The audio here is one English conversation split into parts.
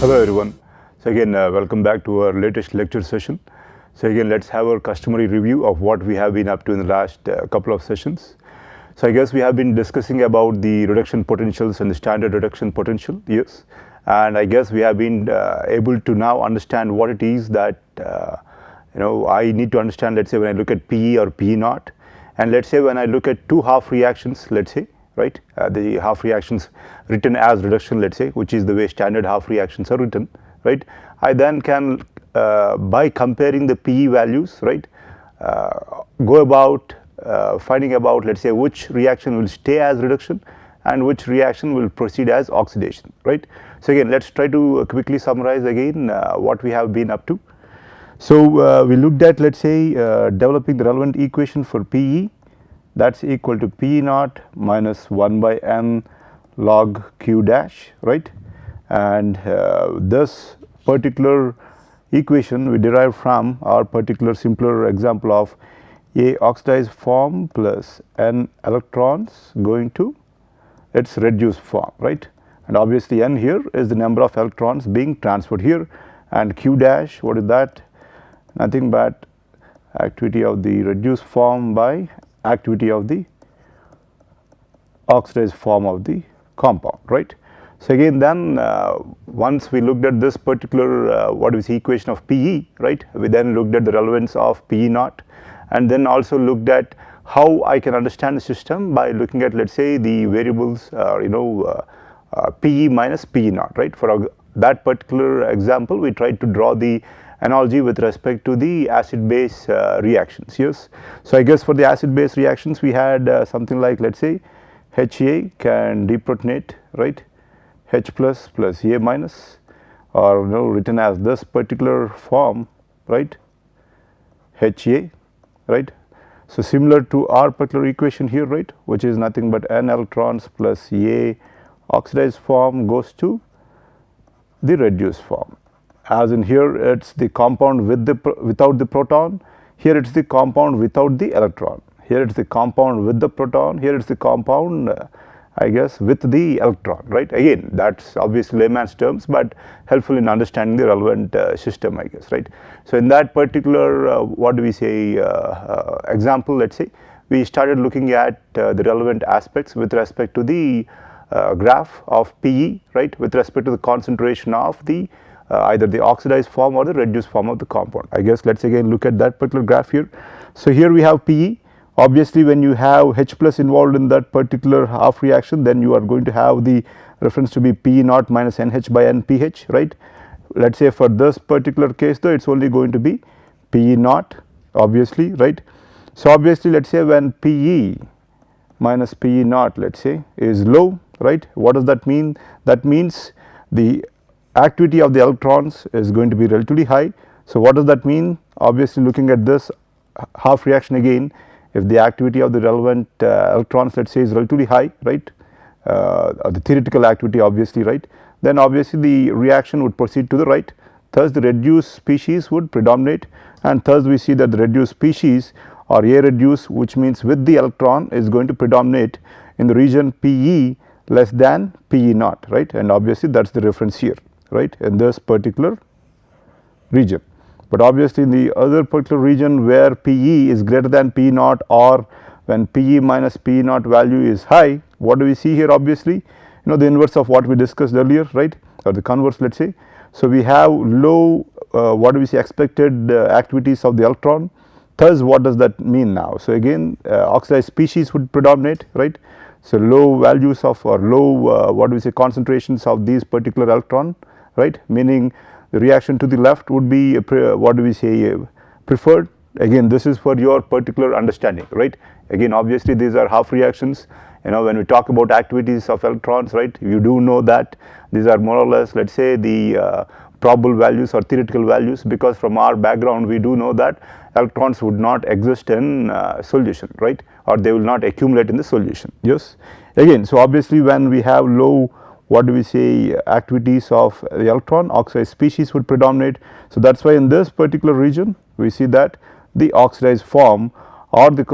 Hello everyone. So again, welcome back to our latest lecture session. So again, let's have our customary review of what we have been up to in the last couple of sessions. So I guess we have been discussing about the reduction potentials and the standard reduction potential, yes. And I guess we have been able to now understand what it is that I need to understand. Let's say when I look at PE or PE naught, and let's say when I look at two half reactions, let's say, right, the half reactions written as reduction, let's say, which is the way standard half reactions are written, right. I then can by comparing the PE values, right, go about finding about, let's say, which reaction will stay as reduction and which reaction will proceed as oxidation, right. So again, let's try to quickly summarize again what we have been up to. So we looked at, let's say, developing the relevant equation for PE, that's equal to P naught minus 1 by n log Q dash, right. And this particular equation we derived from our particular simpler example of A oxidized form plus n electrons going to its reduced form, right. And obviously n here is the number of electrons being transferred here, and Q dash, what is that? Nothing but activity of the reduced form by activity of the oxidized form of the compound, right. So again, then once we looked at this particular what is the equation of PE, right, we then looked at the relevance of PE naught, and then also looked at how I can understand the system by looking at, let's say, the variables PE minus PE naught, right. For that particular example, we tried to draw the analogy with respect to the acid base reactions, yes. So I guess for the acid base reactions we had something like, let's say, HA can deprotonate, right, H plus plus A minus, or written as this particular form, right, HA, right. So similar to our particular equation here, right, which is nothing but n electrons plus A oxidized form goes to the reduced form. As in here it's the compound with without the proton, here it's the compound without the electron, here it's the compound with the proton, here it's the compound I guess with the electron, right. Again, that's obviously layman's terms, but helpful in understanding the relevant system, I guess, right. So in that particular what do we say example, let's say, we started looking at the relevant aspects with respect to the graph of PE, right, with respect to the concentration of the either the oxidized form or the reduced form of the compound. I guess let's again look at that particular graph here. So here we have PE. Obviously when you have H plus involved in that particular half reaction, then you are going to have the reference to be P naught minus NH by NPH, right. Let's say for this particular case though, it's only going to be P naught, obviously, right. So obviously let's say when PE minus PE naught, let's say, is low, right, what does that mean? That means the activity of the electrons is going to be relatively high. So what does that mean? Obviously looking at this half reaction again, if the activity of the relevant electrons, let's say, is relatively high, right, the theoretical activity obviously, right, then obviously the reaction would proceed to the right, thus the reduced species would predominate, and thus we see that the reduced species or A reduced, which means with the electron, is going to predominate in the region PE less than PE naught, right, and obviously that's the reference here, right, in this particular region. But obviously in the other particular region where PE is greater than P naught, or when PE minus P naught value is high, what do we see here? Obviously, the inverse of what we discussed earlier, right, or the converse, let's say. So we have low what do we say, expected activities of the electron, thus what does that mean now? So again oxidized species would predominate, right. So low values of, or low what do we say, concentrations of these particular electron, right, meaning the reaction to the left would be what do we say, preferred. Again, this is for your particular understanding, right. Again, obviously these are half reactions, when we talk about activities of electrons, right, you do know that these are more or less, let's say, the probable values or theoretical values, because from our background we do know that electrons would not exist in solution, right, or they will not accumulate in the solution, yes. Again, so obviously when we have low what do we say, activities of the electron, oxidized species would predominate. So that's why in this particular region we see that the oxidized form or the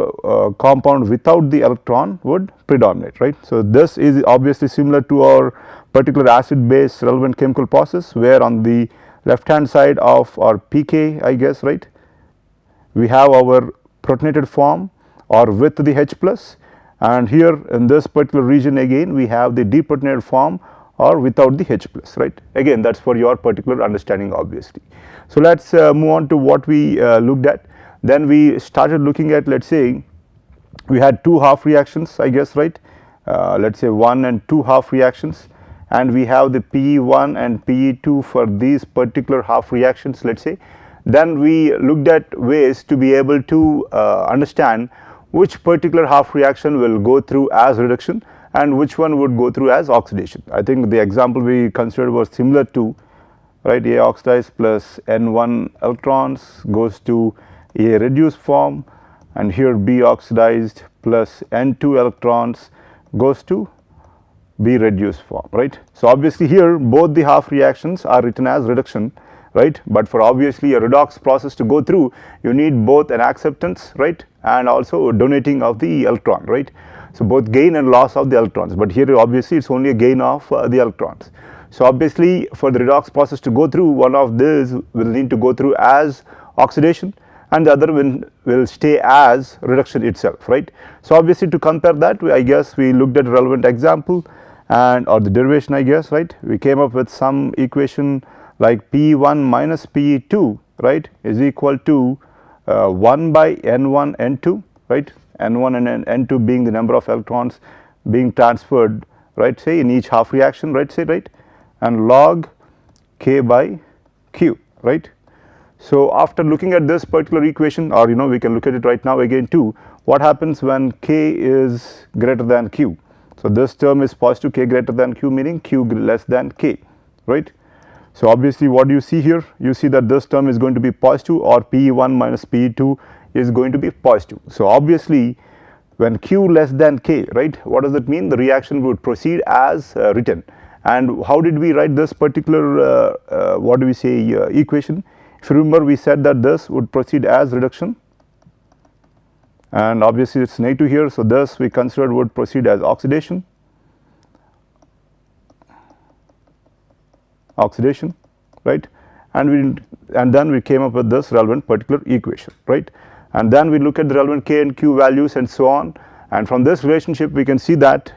compound without the electron would predominate, right. So, this is obviously similar to our particular acid base relevant chemical process, where on the left hand side of our pK, I guess, right, we have our protonated form or with the H plus, and here in this particular region again we have the deprotonated form or without the H plus, right. Again, that is for your particular understanding obviously. So, let us move on to what we looked at. Then we started looking at, let us say, we had two half reactions, I guess, right. Let us say 1 and 2 half reactions, and we have the PE1 and PE2 for these particular half reactions, let us say. Then we looked at ways to be able to understand which particular half reaction will go through as reduction and which one would go through as oxidation. I think the example we considered was similar to, right, A oxidized plus N1 electrons goes to A reduced form, and here B oxidized plus N2 electrons goes to B reduced form, right. So, obviously here both the half reactions are written as reduction, right, but for obviously a redox process to go through, you need both an acceptance, right, and also donating of the electron, right. So, both gain and loss of the electrons, but here obviously it is only a gain of the electrons. So, obviously for the redox process to go through, one of these will need to go through as oxidation and the other will stay as reduction itself, right. So, obviously to compare that, I guess we looked at a relevant example and or the derivation, I guess, right. We came up with some equation like P1 minus P2, right, is equal to 1 by N1 N2, right, N1 and N2 being the number of electrons being transferred, right, say in each half reaction, right, say, right, and log K by Q, right. So, after looking at this particular equation, or we can look at it right now again too, what happens when K is greater than Q. So, this term is positive, K greater than Q, meaning Q less than K, right. So, obviously what do you see here? You see that this term is going to be positive, or PE1 minus PE2 is going to be positive. So, obviously when Q less than K, right, what does it mean? The reaction would proceed as written. And how did we write this particular what do we say equation? If you remember, we said that this would proceed as reduction, and obviously it is negative here. So, this we considered would proceed as oxidation, right, and then we came up with this relevant particular equation, right, and then we look at the relevant K and Q values and so on, and from this relationship we can see that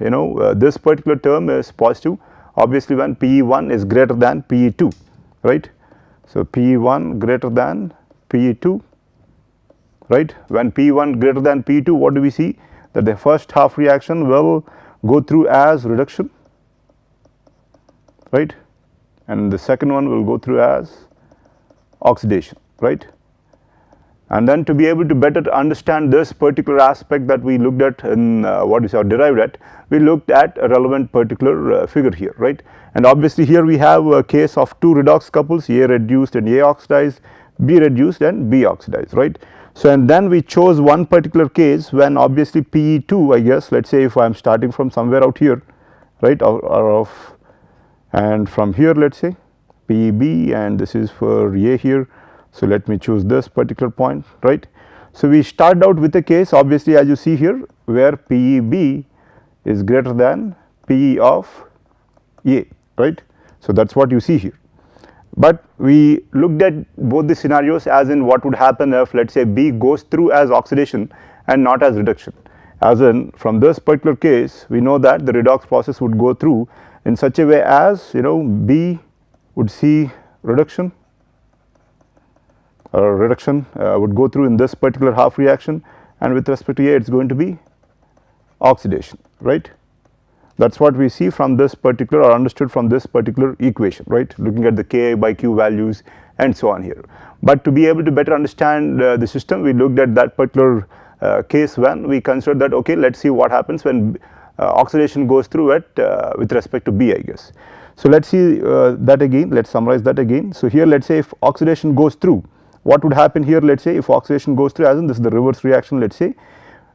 this particular term is positive obviously when PE1 is greater than PE2, right. So, PE1 greater than PE2, right. When PE1 greater than PE2, what do we see? That the first half reaction will go through as reduction, right, and the second one will go through as oxidation, right. And then to be able to better understand this particular aspect that we looked at in what is our derived at, we looked at a relevant particular figure here, right. And obviously here we have a case of two redox couples, A reduced and A oxidized, B reduced and B oxidized, right. So, and then we chose one particular case when obviously PE2, I guess, let us say if I am starting from somewhere out here, right, and from here let us say PEB, and this is for A here. So, let me choose this particular point, right. So, we started out with a case obviously as you see here where PEB is greater than PE of A, right. So, that is what you see here, but we looked at both the scenarios as in what would happen if let us say B goes through as oxidation and not as reduction, as in from this particular case we know that the redox process would go through in such a way as B would see reduction, would go through in this particular half reaction, and with respect to A it is going to be oxidation, right. That is what we see from this particular or understood from this particular equation, right, looking at the K by Q values and so on here. But to be able to better understand the system, we looked at that particular case when we considered that okay, let us see what happens when oxidation goes through it with respect to B, I guess. So, let us see that again, let us summarize that again. So, here let us say if oxidation goes through, what would happen here? Let us say if oxidation goes through, as in this is the reverse reaction, let us say,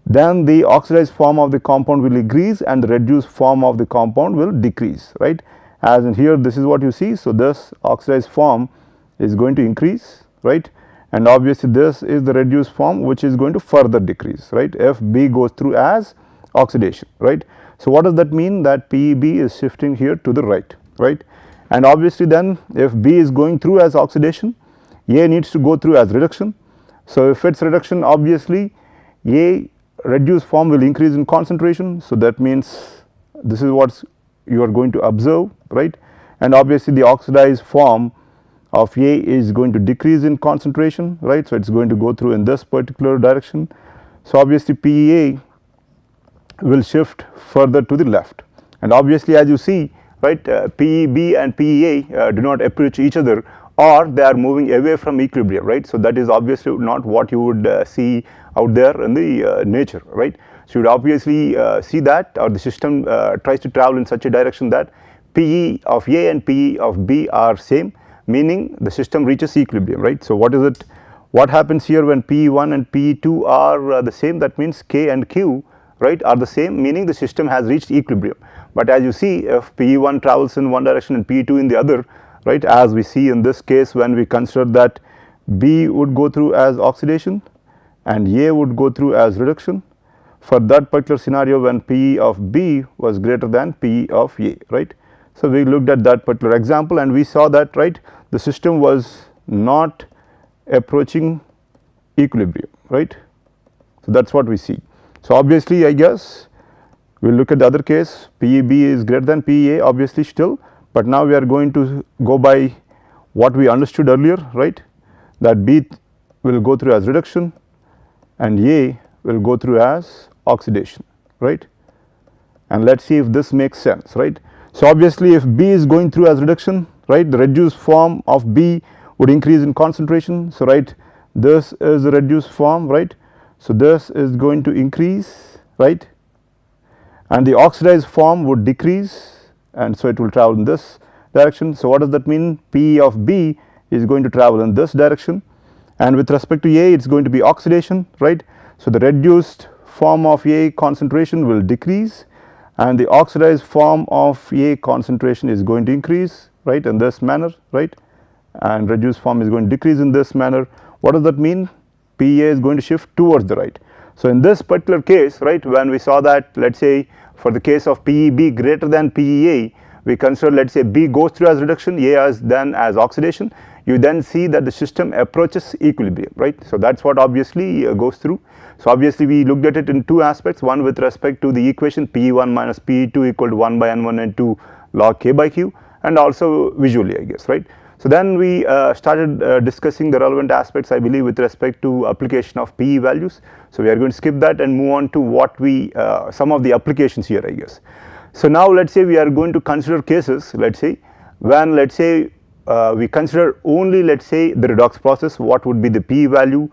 then the oxidized form of the compound will increase and the reduced form of the compound will decrease, right, as in here this is what you see. So, this oxidized form is going to increase, right, and obviously this is the reduced form which is going to further decrease, right, if B goes through as oxidation, right. So what does that mean? That PEB is shifting here to the right, right, and obviously then if B is going through as oxidation, A needs to go through as reduction. So if it's reduction, obviously A reduced form will increase in concentration. So that means this is what you are going to observe, right, and obviously the oxidized form of A is going to decrease in concentration, right. So it's going to go through in this particular direction. So obviously PEA will shift further to the left, and obviously as you see, right, PEB and PEA do not approach each other, or they are moving away from equilibrium, right. So that is obviously not what you would see out there in the nature, right. So you would obviously see that, or the system tries to travel in such a direction that PE of A and PE of B are same, meaning the system reaches equilibrium, right. So what is it, what happens here when PE1 and PE2 are the same? That means K and Q, right, are the same, meaning the system has reached equilibrium. But as you see, if PE1 travels in one direction and PE2 in the other, right, as we see in this case when we consider that B would go through as oxidation and A would go through as reduction, for that particular scenario when PE of B was greater than PE of A, right. So we looked at that particular example and we saw that, right, the system was not approaching equilibrium, right. So that is what we see. So obviously I guess we will look at the other case, PEB is greater than PEA obviously still, but now we are going to go by what we understood earlier, right, that B will go through as reduction and A will go through as oxidation, right, and let us see if this makes sense, right. So obviously if B is going through as reduction, right, the reduced form of B would increase in concentration. So right, this is the reduced form, right. So this is going to increase, right, and the oxidized form would decrease, and so it will travel in this direction. So what does that mean? P of B is going to travel in this direction, and with respect to A it is going to be oxidation, right. So the reduced form of A concentration will decrease and the oxidized form of A concentration is going to increase, right, in this manner, right, and reduced form is going to decrease in this manner. What does that mean? PA is going to shift towards the right. So in this particular case, right, when we saw that, let us say for the case of PEB greater than PEA, we consider, let us say B goes through as reduction, A as then as oxidation, you then see that the system approaches equilibrium, right. So that is what obviously goes through. So obviously we looked at it in two aspects, one with respect to the equation PE1 minus PE2 equal to 1 by N1 N2 log K by Q, and also visually, I guess, right. So then we started discussing the relevant aspects, I believe, with respect to application of PE values. So we are going to skip that and move on to what we some of the applications here, I guess. So now let us say we are going to consider cases, let us say when, let us say we consider only, let us say, the redox process, what would be the PE value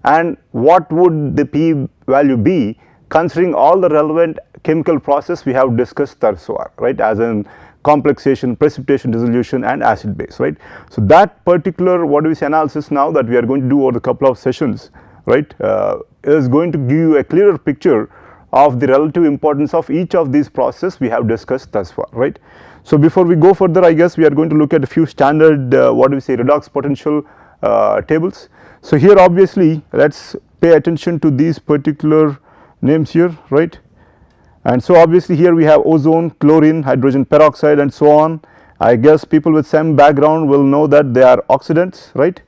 and what would the PE value be considering all the relevant chemical process we have discussed thus far, right, as in complexation, precipitation, dissolution and acid base, right. So that particular, what do we say, analysis now that we are going to do over a couple of sessions, right, is going to give you a clearer picture of the relative importance of each of these processes we have discussed thus far, right. So before we go further, I guess we are going to look at a few standard what do we say, redox potential tables. So here obviously let us pay attention to these particular names here, right. And so obviously here we have ozone, chlorine, hydrogen peroxide and so on. I guess people with SEM background will know that they are oxidants, right.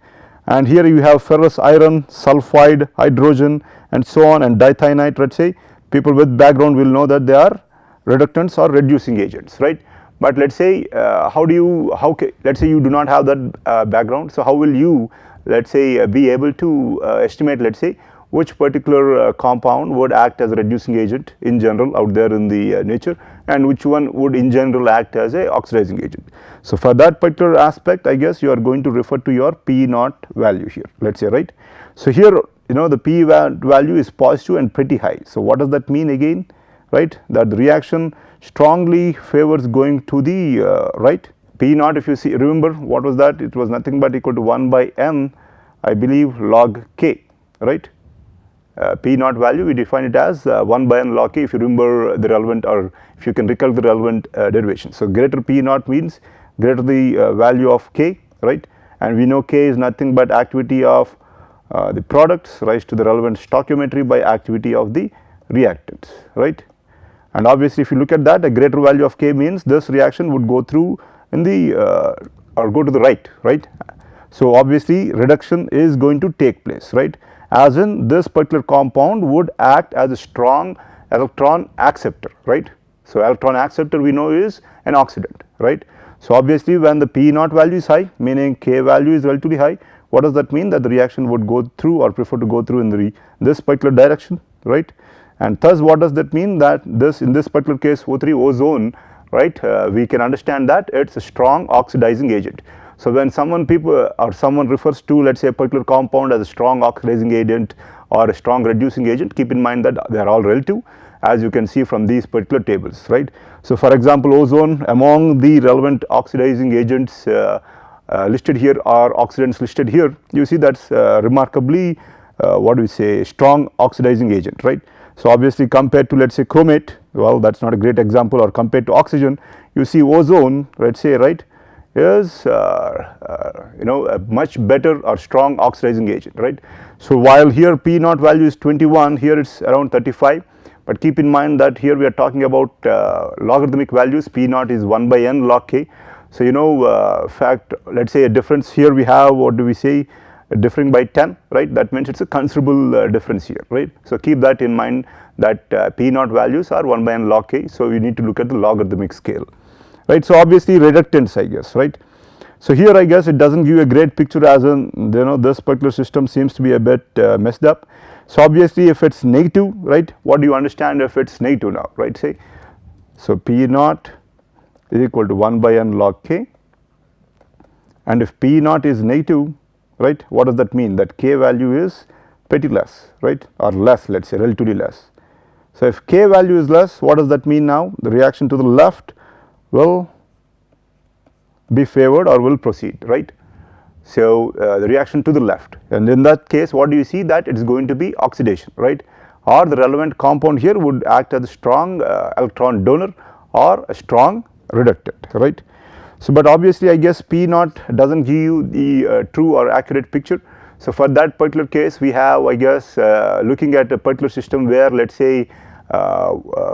And here you have ferrous iron, sulfide, hydrogen and so on, and dithionite, let us say. People with background will know that they are reductants or reducing agents, right. But let us say let us say you do not have that background. So how will you, let us say, be able to estimate, let us say, which particular compound would act as a reducing agent in general out there in the nature, and which one would in general act as a oxidizing agent. So for that particular aspect, I guess you are going to refer to your P naught value here, let us say, right. So here, you know, the P value is positive and pretty high. So what does that mean again, right, that the reaction strongly favors going to the right. P naught, if you see, remember what was that, it was nothing but equal to 1 by N, I believe, log K, right. P naught value we define it as 1 by N log K, if you remember the relevant, or if you can recall the relevant derivation. So greater P naught means greater the value of K, right, and we know K is nothing but activity of the products rise to the relevant stoichiometry by activity of the reactants, right. And obviously if you look at that, a greater value of K means this reaction would go through in the or go to the right, right. So obviously reduction is going to take place, right, as in this particular compound would act as a strong electron acceptor, right. So electron acceptor we know is an oxidant, right. So obviously when the P naught value is high, meaning K value is relatively high, what does that mean? That the reaction would go through or prefer to go through in this particular direction, right. And thus what does that mean? That this in this particular case O3 ozone, right, we can understand that it is a strong oxidizing agent. So when someone refers to, let us say, a particular compound as a strong oxidizing agent or a strong reducing agent, keep in mind that they are all relative, as you can see from these particular tables, right. So for example, ozone, among the relevant oxidizing agents listed here or oxidants listed here, you see that is remarkably what do we say, strong oxidizing agent, right. So obviously compared to, let us say, chromate, well, that is not a great example, or compared to oxygen, you see ozone, let us say, right, is a much better or strong oxidizing agent, right. So while here P naught value is 21, here it is around 35, but keep in mind that here we are talking about logarithmic values. P naught is 1 by n log K. So fact, let us say a difference here we have, what do we say, differing by 10, right, that means it is a considerable difference here, right. So keep that in mind, that P naught values are 1 by n log K, so we need to look at the logarithmic scale, right. So obviously reductants, I guess, right. So here I guess it does not give you a great picture, as in this particular system seems to be a bit messed up. So obviously if it is negative, right, what do you understand if it is negative now, right, say. So P naught is equal to 1 by n log K, and if P naught is negative, right, what does that mean? That K value is pretty less, right, or less, let us say, relatively less. So if K value is less, what does that mean now? The reaction to the left will be favored or will proceed, right. So the reaction to the left, and in that case what do you see? That it is going to be oxidation, right, or the relevant compound here would act as a strong electron donor or a strong reductant, right. So but obviously I guess P naught does not give you the true or accurate picture. So for that particular case we have, I guess, looking at a particular system where, let us say,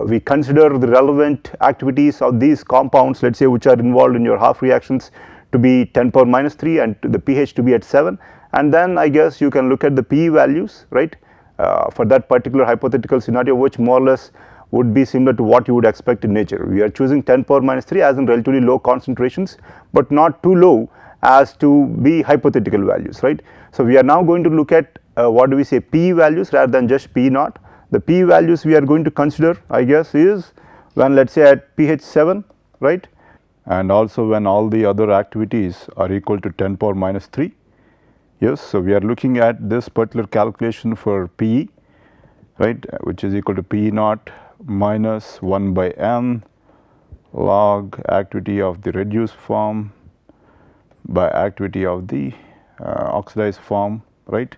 we consider the relevant activities of these compounds, let us say, which are involved in your half reactions to be 10 power minus 3 and the pH to be at 7, and then I guess you can look at the P values, right, for that particular hypothetical scenario, which more or less would be similar to what you would expect in nature. We are choosing 10 power minus 3 as in relatively low concentrations, but not too low as to be hypothetical values, right. So we are now going to look at what do we say, P values rather than just P naught. The P values we are going to consider, I guess, is when, let us say, at pH 7, right, and also when all the other activities are equal to 10 power minus 3. Yes, so we are looking at this particular calculation for Pe, right, which is equal to P naught minus 1 by n log activity of the reduced form by activity of the oxidized form, right.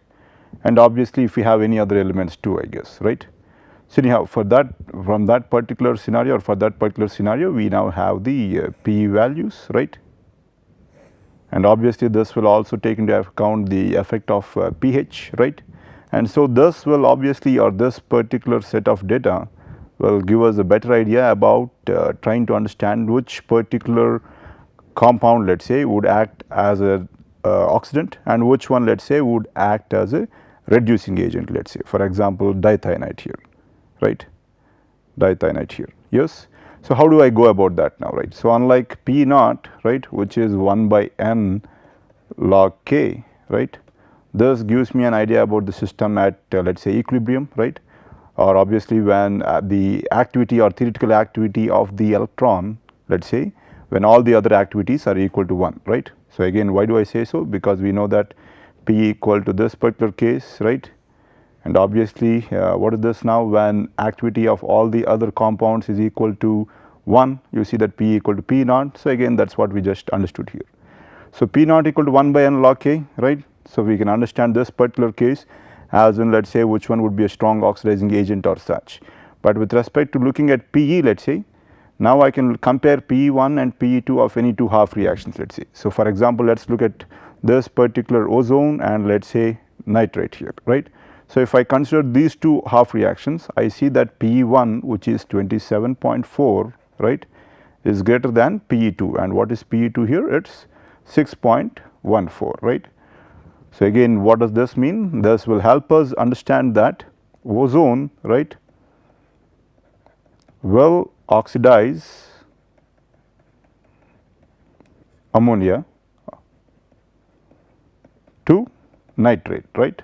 And obviously if we have any other elements too, I guess, right. So anyhow, for that, from that particular scenario, or for that particular scenario, we now have the P values, right. And obviously this will also take into account the effect of pH, right. And so this will obviously, or this particular set of data will give us a better idea about trying to understand which particular compound, let us say, would act as a oxidant, and which one, let us say, would act as a reducing agent, let us say, for example, dithionite here, right, dithionite here, yes. So how do I go about that now, right. So unlike P naught, right, which is 1 by n log K, right, this gives me an idea about the system at let us say equilibrium, right, or obviously when the activity or theoretical activity of the electron, let us say, when all the other activities are equal to 1, right. So again, why do I say so? Because we know that P equal to this particular case, right, and obviously what is this now, when activity of all the other compounds is equal to 1, you see that P equal to P naught. So again, that is what we just understood here. So P naught equal to 1 by n log K, right. So we can understand this particular case as in, let us say, which one would be a strong oxidizing agent or such. But with respect to looking at Pe, let us say, now I can compare Pe1 and Pe2 of any two half reactions, let us say. So for example, let us look at this particular ozone, and let us say nitrate here, right. So, if I consider these two half reactions, I see that PE1, which is 27.4, right, is greater than PE2, and what is PE2 here? It is 6.14, right. So, again what does this mean? This will help us understand that ozone, right, will oxidize ammonia to nitrate, right.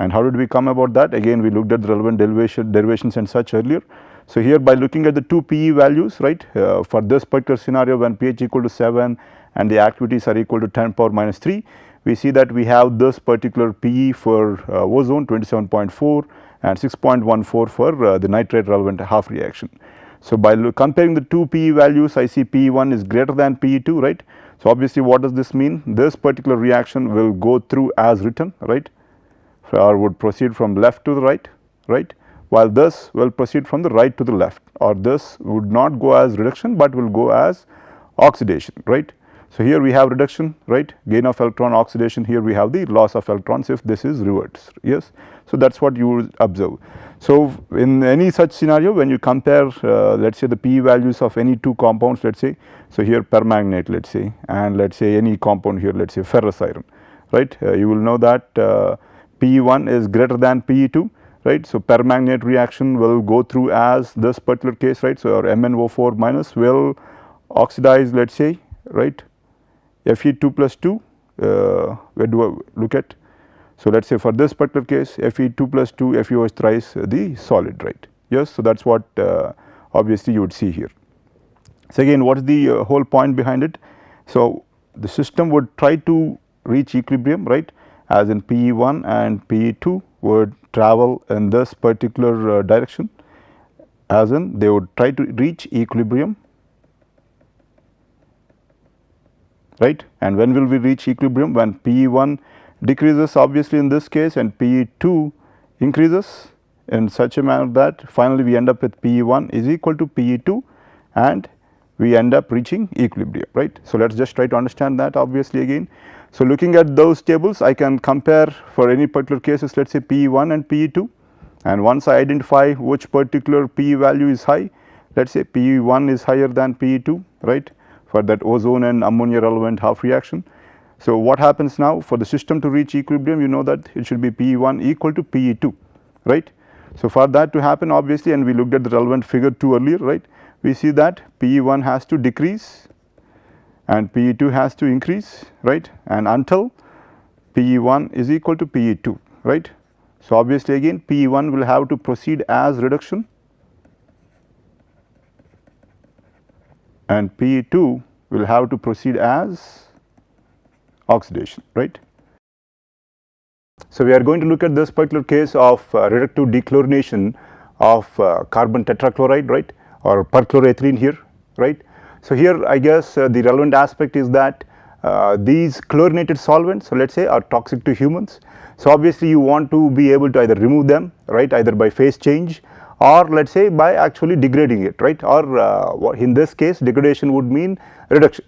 And how did we come about that? Again we looked at the relevant derivations and such earlier. So, here by looking at the two PE values, right, for this particular scenario when pH equal to 7 and the activities are equal to 10 power minus 3, we see that we have this particular PE for ozone 27.4 and 6.14 for the nitrate relevant half reaction. So, by comparing the two PE values, I see PE1 is greater than PE2, right. So, obviously what does this mean? This particular reaction will go through as written, right, or would proceed from left to the right, right, while this will proceed from the right to the left, or this would not go as reduction, but will go as oxidation, right. So, here we have reduction, right, gain of electron, oxidation, here we have the loss of electrons if this is reversed, yes. So, that is what you will observe. So, in any such scenario when you compare let us say the PE values of any two compounds, let us say, so here permanganate let us say, and let us say any compound here let us say ferrous iron, right, you will know that PE1 is greater than PE2, right. So, permanganate reaction will go through as this particular case, right. So, our MnO4 minus will oxidize let us say, right, Fe2 plus 2, where do I look at? So, let us say for this particular case Fe2 plus 2, FeO is thrice the solid, right, yes. So, that is what obviously you would see here. So, again what is the whole point behind it? So, the system would try to reach equilibrium, right, as in PE1 and PE2 would travel in this particular direction, as in they would try to reach equilibrium, right. And when will we reach equilibrium? When PE1 decreases obviously in this case and PE2 increases in such a manner that finally we end up with PE1 is equal to PE2 and we end up reaching equilibrium, right. So, let us just try to understand that obviously again. So, looking at those tables I can compare for any particular cases let us say PE1 and PE2, and once I identify which particular PE value is high, let us say PE1 is higher than PE2, right, for that ozone and ammonia relevant half reaction. So, what happens now for the system to reach equilibrium? You know that it should be PE1 equal to PE2, right. So, for that to happen obviously, and we looked at the relevant figure 2 earlier, right, we see that PE1 has to decrease and PE2 has to increase, right, and until PE1 is equal to PE2, right. So, obviously again PE1 will have to proceed as reduction and PE2 will have to proceed as oxidation, right. So, we are going to look at this particular case of reductive dechlorination of carbon tetrachloride, right, or perchloroethylene here, right. So, here I guess the relevant aspect is that these chlorinated solvents, so let us say, are toxic to humans. So, obviously you want to be able to either remove them, right, either by phase change or let us say by actually degrading it, right, or in this case degradation would mean reduction.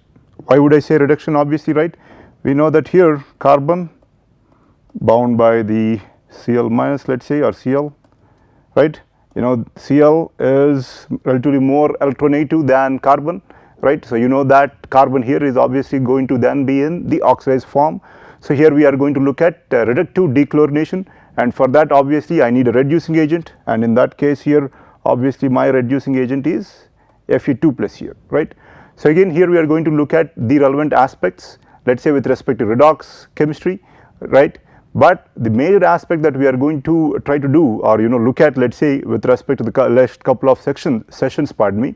Why would I say reduction? Obviously, right, we know that here carbon bound by the Cl minus let us say, or Cl, right, you know Cl is relatively more electronegative than carbon, right. So, you know that carbon here is obviously going to then be in the oxidized form. So, here we are going to look at reductive dechlorination, and for that obviously I need a reducing agent, and in that case here obviously my reducing agent is Fe2 plus here, right. So, again here we are going to look at the relevant aspects let us say with respect to redox chemistry, right. But the major aspect that we are going to try to do or look at let us say with respect to the last couple of sessions pardon me,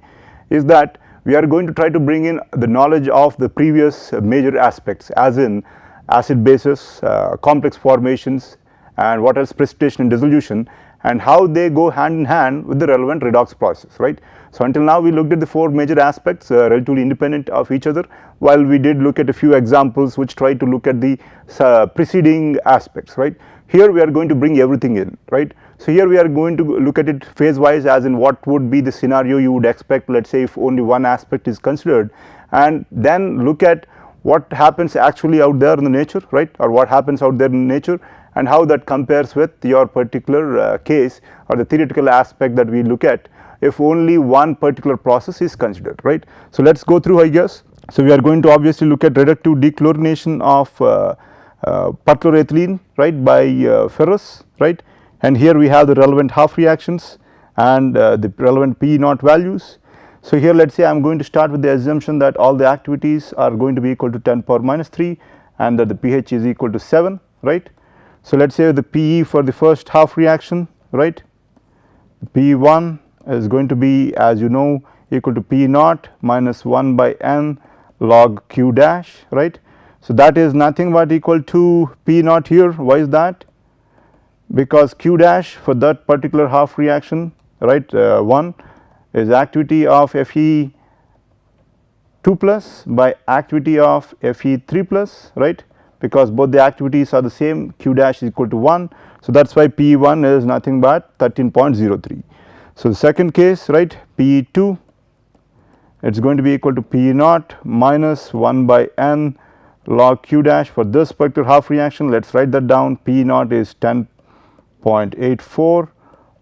is that we are going to try to bring in the knowledge of the previous major aspects, as in acid bases, complex formations, and what else, precipitation and dissolution, and how they go hand in hand with the relevant redox process, right. So, until now we looked at the 4 major aspects relatively independent of each other, while we did look at a few examples which try to look at the preceding aspects, right. Here we are going to bring everything in, right. So, here we are going to look at it phase wise, as in what would be the scenario you would expect let us say if only one aspect is considered, and then look at what happens actually out there in the nature, right, or what happens out there in nature, and how that compares with your particular case or the theoretical aspect that we look at if only one particular process is considered, right. So let us go through, I guess. So we are going to obviously look at reductive dechlorination of perchloroethylene, right, by ferrous, right, and here we have the relevant half reactions and the relevant P naught values. So here let us say I am going to start with the assumption that all the activities are going to be equal to 10 power minus 3 and that the pH is equal to 7, right. So let us say the PE for the first half reaction, right, P1 is going to be, as you know, equal to P naught minus 1 by n log Q dash, right. So that is nothing but equal to P naught here. Why is that? Because Q dash for that particular half reaction, right, 1 is activity of Fe 2 plus by activity of Fe 3 plus, right, because both the activities are the same, Q dash is equal to 1. So that is why P1 is nothing but 13.03. So the second case, right, P2 it is going to be equal to P naught minus 1 by n log Q dash for this particular half reaction. Let us write that down. P naught is 10.84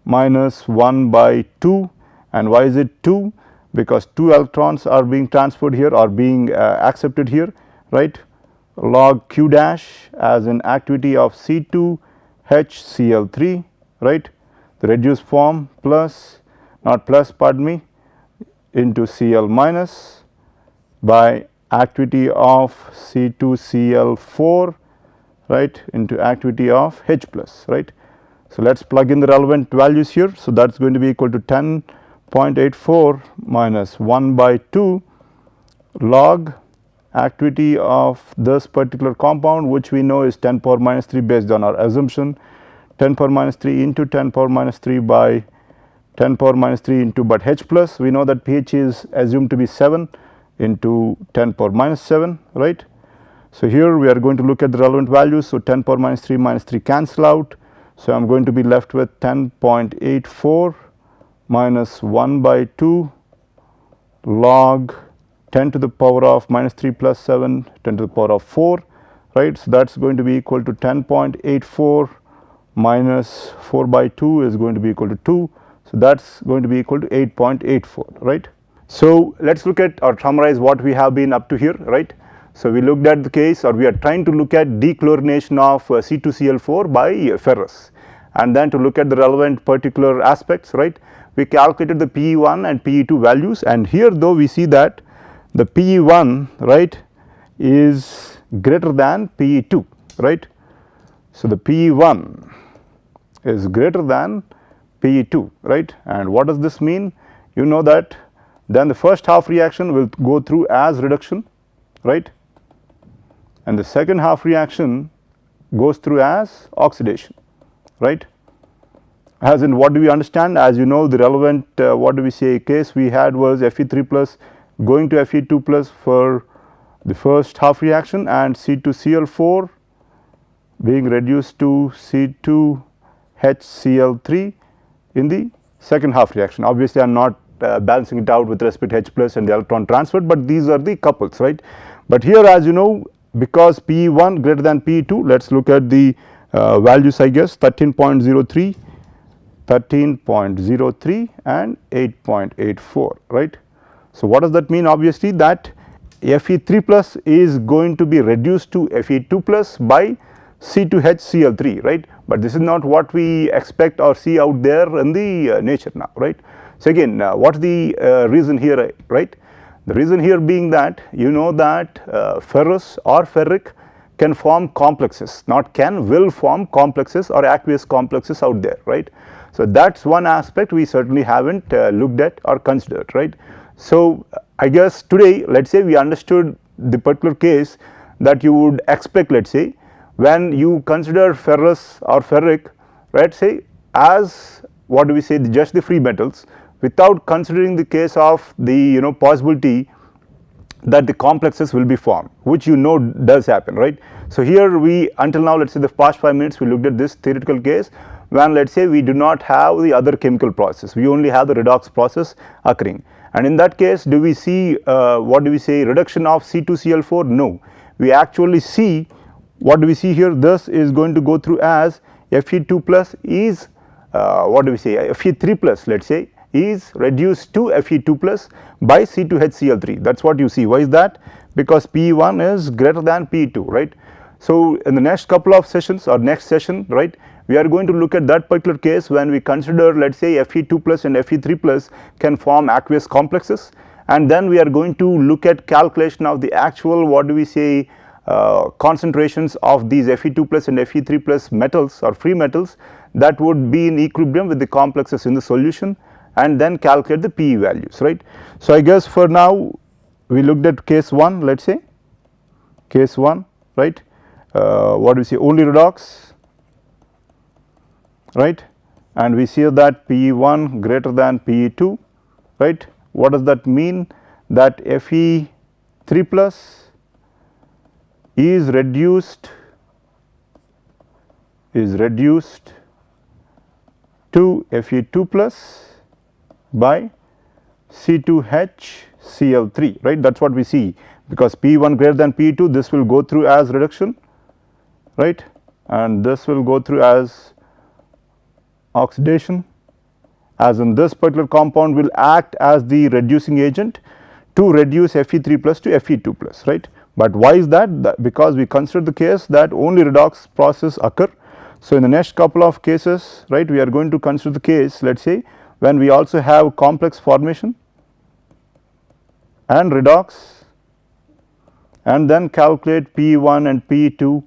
minus 1 by 2, and why is it 2? Because 2 electrons are being transferred here or being accepted here, right, log Q dash as an activity of C2 HCl3, right, the reduced form plus, not plus, pardon me, into Cl minus by activity of C2Cl4, right, into activity of H plus, right. So let us plug in the relevant values here. So that is going to be equal to 10.84 minus 1 by 2 log activity of this particular compound, which we know is 10 power minus 3 based on our assumption, 10 power minus 3 into 10 power minus 3 by 10 power minus 3 into, but H plus we know that pH is assumed to be 7 into 10 power minus 7, right. So here we are going to look at the relevant values. So 10 power minus 3 cancel out. So I am going to be left with 10.84 minus 1 by 2 log 10 to the power of minus 3 plus 7, 10 to the power of 4, right. So that is going to be equal to 10.84 minus 4 by 2 is going to be equal to 2. So that is going to be equal to 8.84, right. So let us look at or summarize what we have been up to here, right. So we looked at the case, or we are trying to look at dechlorination of C2Cl4 by ferrous, and then to look at the relevant particular aspects, right. We calculated the PE1 and PE2 values, and here though we see that the PE1, right, is greater than PE2, right. So the PE1 is greater than PE2, right, and what does this mean? You know that then the first half reaction will go through as reduction, right, and the second half reaction goes through as oxidation, right. As in, what do we understand? As you know, the relevant what do we say case we had was Fe3 plus going to Fe2 plus for the first half reaction, and C2Cl4 being reduced to C2HCl3 in the second half reaction. Obviously I am not balancing it out with respect to H plus and the electron transferred, but these are the couples, right. But here, as you know, because PE1 greater than PE2, let us look at the values, I guess, 13.03 and 8.84, right. So what does that mean? Obviously that Fe3 plus is going to be reduced to Fe2 plus by C2HCl3, right, but this is not what we expect or see out there in the nature now, right. So again, what is the reason here, right? The reason here being that you know that ferrous or ferric can form complexes, not can, will form complexes or aqueous complexes out there, right. So that is one aspect we certainly haven't looked at or considered, right. So I guess today, let us say we understood the particular case that you would expect, let us say, when you consider ferrous or ferric, right, say as what do we say, just the free metals, without considering the case of the possibility that the complexes will be formed, which does happen, right. So here we, until now, let us say the past 5 minutes we looked at this theoretical case when let us say we do not have the other chemical process, we only have the redox process occurring, and in that case do we see what do we say, reduction of C2Cl4? No, we actually see what do we see here? This is going to go through as Fe2 plus is what do we say, Fe3 plus, let us say, is reduced to Fe2 plus by C2HCl3. That is what you see. Why is that? Because Pe1 is greater than Pe2, right. So in the next couple of sessions or next session, right, we are going to look at that particular case when we consider, let us say, Fe2 plus and Fe3 plus can form aqueous complexes, and then we are going to look at calculation of the actual, what do we say, concentrations of these Fe2 plus and Fe3 plus metals or free metals that would be in equilibrium with the complexes in the solution, and then calculate the Pe values, right. So I guess for now we looked at case 1, let us say, case 1, right, what do we say, only redox, right, and we see that Pe1 greater than Pe2, right. What does that mean? That Fe3 plus is reduced to Fe2 plus by C2HCl3, right. That is what we see, because P1 greater than P2, this will go through as reduction, right, and this will go through as oxidation, as in this particular compound will act as the reducing agent to reduce Fe3 plus to Fe2 plus, right. But why is that? Because we consider the case that only redox process occur. So in the next couple of cases, right, we are going to consider the case, let us say, when we also have complex formation and redox, and then calculate P1 and P2,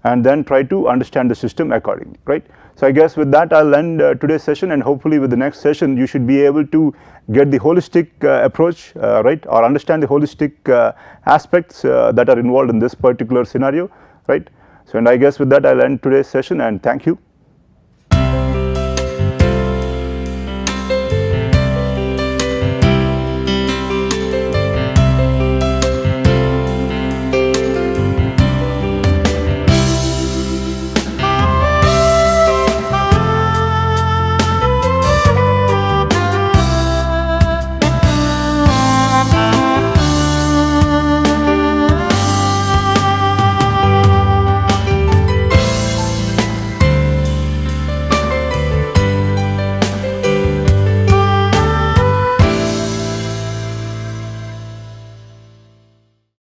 and then try to understand the system accordingly, right. So I guess with that I will end today's session, and hopefully with the next session you should be able to get the holistic approach, right, or understand the holistic aspects that are involved in this particular scenario, right. So and I guess with that I will end today's session, and thank you.